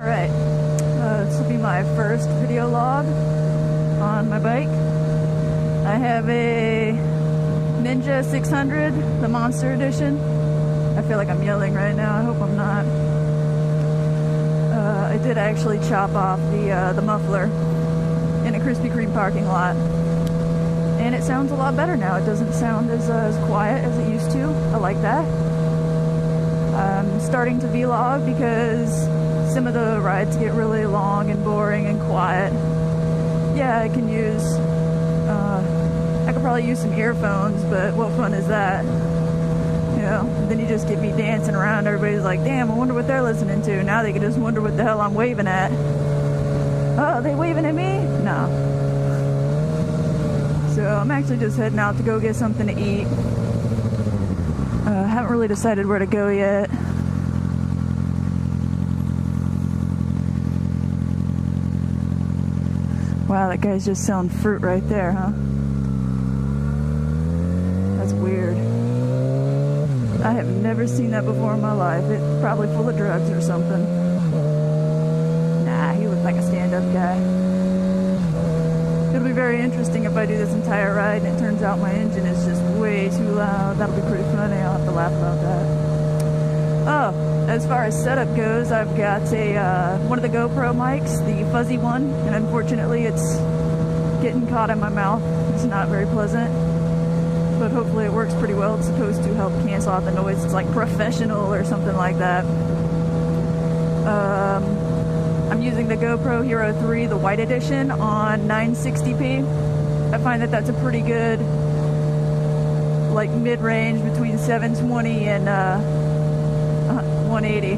Alright, this will be my first video log on my bike. I have a Ninja 600, the Monster Edition. I feel like I'm yelling right now, I hope I'm not. I did actually chop off the muffler in a Krispy Kreme parking lot. And it sounds a lot better now. It doesn't sound as quiet as it used to. I like that. I'm starting to vlog because some of the rides get really long and boring and quiet. Yeah, I can use, I could probably use some earphones, but what fun is that? You know, then you just get me dancing around, everybody's like, damn, I wonder what they're listening to. Now they can just wonder what the hell I'm waving at. Oh, are they waving at me? No. So I'm actually just heading out to go get something to eat. Haven't really decided where to go yet. Wow, that guy's just selling fruit right there, huh? That's weird. I have never seen that before in my life. It's probably full of drugs or something. Nah, he looked like a stand-up guy. It'll be very interesting if I do this entire ride and it turns out my engine is just way too loud. That'll be pretty funny. I'll have to laugh about that. Oh, as far as setup goes, I've got one of the GoPro mics, the fuzzy one, and unfortunately it's getting caught in my mouth. It's not very pleasant, but hopefully it works pretty well. It's supposed to help cancel out the noise. It's like professional or something like that. I'm using the GoPro Hero 3, the white edition, on 960p. I find that that's a pretty good, like, mid-range between 720 and 180 or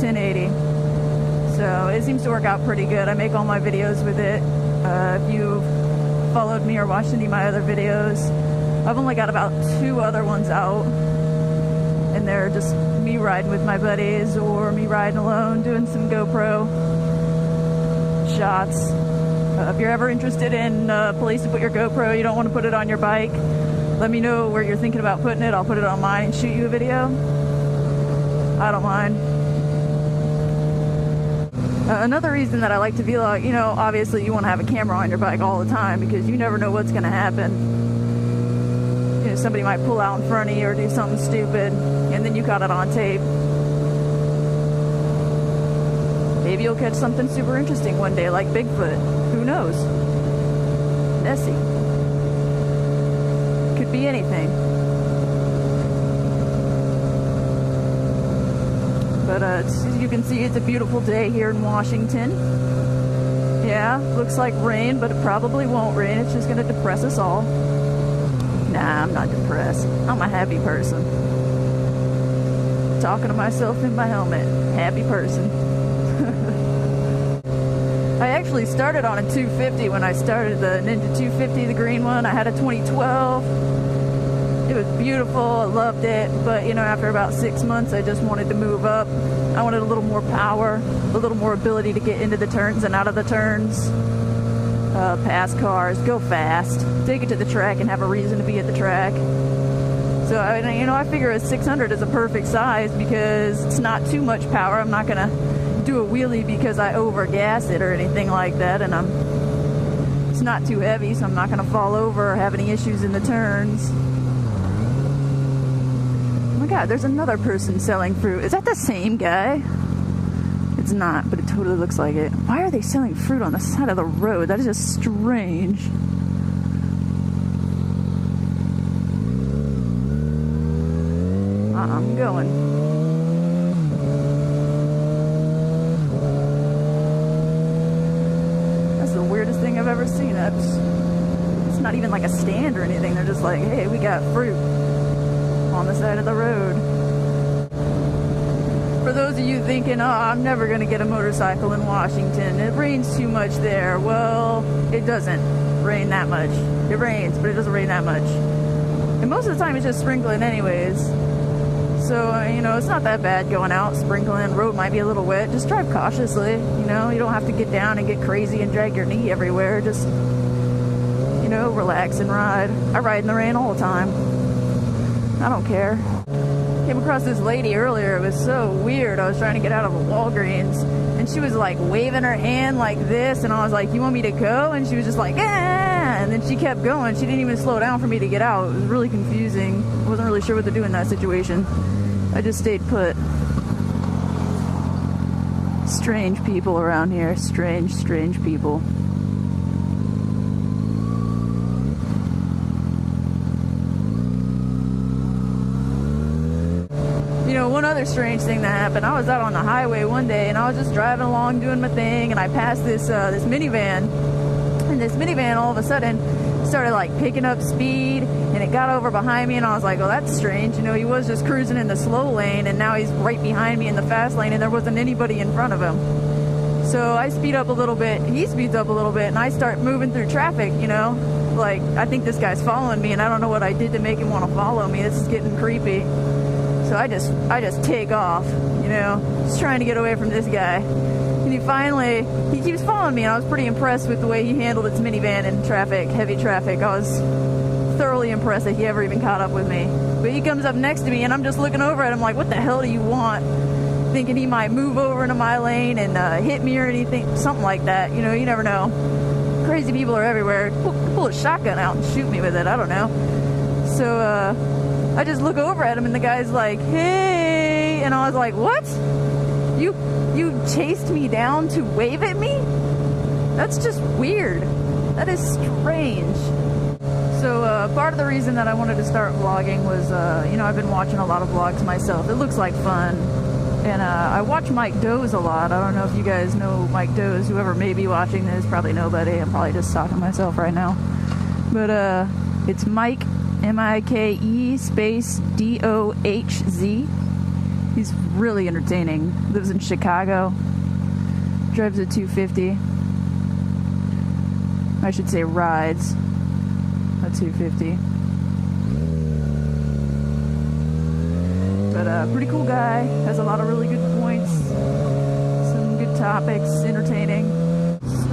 1080. So it seems to work out pretty good. I make all my videos with it. If you've followed me or watched any of my other videos, I've only got about 2 other ones out, and they're just me riding with my buddies or me riding alone doing some GoPro shots. If you're ever interested in a place to put your GoPro, you don't want to put it on your bike, let me know where you're thinking about putting it. I'll put it on mine and shoot you a video. I don't mind. Another reason that I like to vlog, you know, obviously you want to have a camera on your bike all the time because you never know what's going to happen. You know, somebody might pull out in front of you or do something stupid, and then you got it on tape. Maybe you'll catch something super interesting one day, like Bigfoot. Who knows? Nessie. Could be anything. But as you can see, it's a beautiful day here in Washington. Yeah, looks like rain, but it probably won't rain. It's just going to depress us all. Nah, I'm not depressed. I'm a happy person. Talking to myself in my helmet. Happy person. I actually started on a 250 when I started the Ninja 250, the green one. I had a 2012. It was beautiful. I loved it. But, you know, after about 6 months, I just wanted to move up. I wanted a little more power, a little more ability to get into the turns and out of the turns. Pass cars, go fast, take it to the track and have a reason to be at the track. So, I figure a 600 is a perfect size because it's not too much power. I'm not going to do a wheelie because I overgas it or anything like that, and it's not too heavy, so I'm not going to fall over or have any issues in the turns. Oh my god, there's another person selling fruit. Is that the same guy? It's not, but it totally looks like it. Why are they selling fruit on the side of the road? That is just strange. I'm going. That's the weirdest thing I've ever seen. It's not even like a stand or anything. They're just like, hey, we got fruit on the side of the road. For those of you thinking, oh, I'm never going to get a motorcycle in Washington. It rains too much there. Well, it doesn't rain that much. It rains, but it doesn't rain that much. And most of the time it's just sprinkling anyways. So, you know, it's not that bad going out, sprinkling. The road might be a little wet. Just drive cautiously, you know. You don't have to get down and get crazy and drag your knee everywhere. Just, you know, relax and ride. I ride in the rain all the time. I don't care. Came across this lady earlier. It was so weird. I was trying to get out of a Walgreens, and she was like waving her hand like this, and I was like, you want me to go? And she was just like, ah! And then she kept going. She didn't even slow down for me to get out. It was really confusing. I wasn't really sure what to do in that situation. I just stayed put. Strange people around here. Strange, strange people. You know, one other strange thing that happened, I was out on the highway one day and I was just driving along doing my thing, and I passed this minivan, and this minivan all of a sudden started like picking up speed, and it got over behind me, and I was like, well, that's strange. You know, he was just cruising in the slow lane and now he's right behind me in the fast lane and there wasn't anybody in front of him. So I speed up a little bit, he speeds up a little bit, and I start moving through traffic, you know, like I think this guy's following me and I don't know what I did to make him want to follow me. This is getting creepy. So I just take off, you know, just trying to get away from this guy. And he keeps following me, and I was pretty impressed with the way he handled his minivan in traffic, heavy traffic. I was thoroughly impressed that he ever even caught up with me. But he comes up next to me, and I'm just looking over at him like, what the hell do you want? Thinking he might move over into my lane and hit me or anything, something like that. You know, you never know. Crazy people are everywhere. Pull a shotgun out and shoot me with it. I don't know. So, I just look over at him and the guy's like, hey, and I was like, what? You chased me down to wave at me? That's just weird. That is strange. So part of the reason that I wanted to start vlogging was, you know, I've been watching a lot of vlogs myself. It looks like fun. And I watch Mike Doze a lot. I don't know if you guys know Mike Doze. Whoever may be watching this, probably nobody. I'm probably just talking to myself right now. But it's Mike, M-I-K-E space D-O-H-Z. He's really entertaining. Lives in Chicago. Drives a 250. I should say rides a 250. But pretty cool guy. Has a lot of really good points. Some good topics. Entertaining.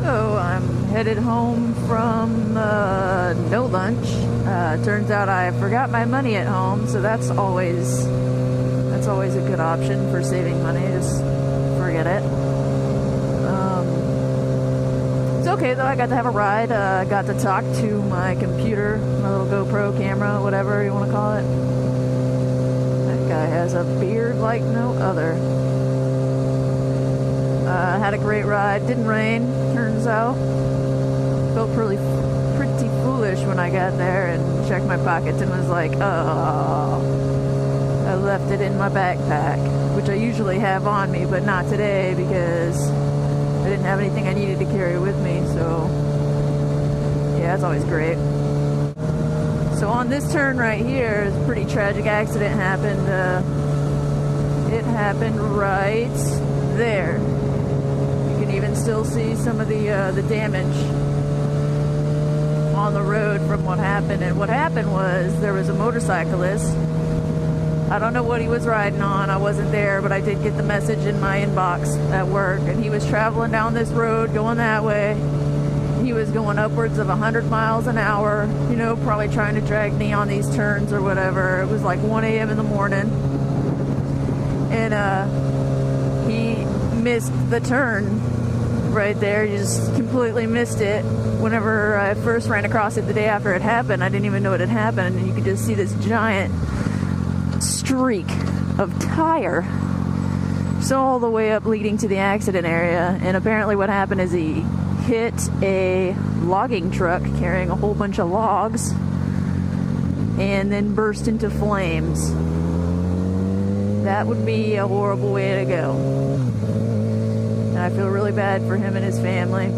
So I'm headed home from no lunch. Turns out I forgot my money at home, so that's always a good option for saving money. Just forget it. It's okay though. I got to have a ride. I got to talk to my computer, my little GoPro camera, whatever you want to call it. That guy has a beard like no other. Had a great ride. Didn't rain, turns out. Felt pretty foolish when I got there and checked my pockets and was like, oh, I left it in my backpack, which I usually have on me, but not today because I didn't have anything I needed to carry with me. So yeah, it's always great. So on this turn right here, a pretty tragic accident happened. It happened right there. You can even still see some of the damage on the road from what happened. And what happened was there was a motorcyclist. I don't know what he was riding on. I wasn't there, but I did get the message in my inbox at work, and he was traveling down this road going that way. He was going upwards of 100 miles an hour, you know, probably trying to drag me on these turns or whatever. It was like 1 a.m. in the morning, and he missed the turn right there. He just completely missed it. Whenever I first ran across it the day after it happened, I didn't even know it had happened, and you could just see this giant streak of tire so all the way up leading to the accident area. And apparently what happened is he hit a logging truck carrying a whole bunch of logs and then burst into flames. That would be a horrible way to go, and I feel really bad for him and his family.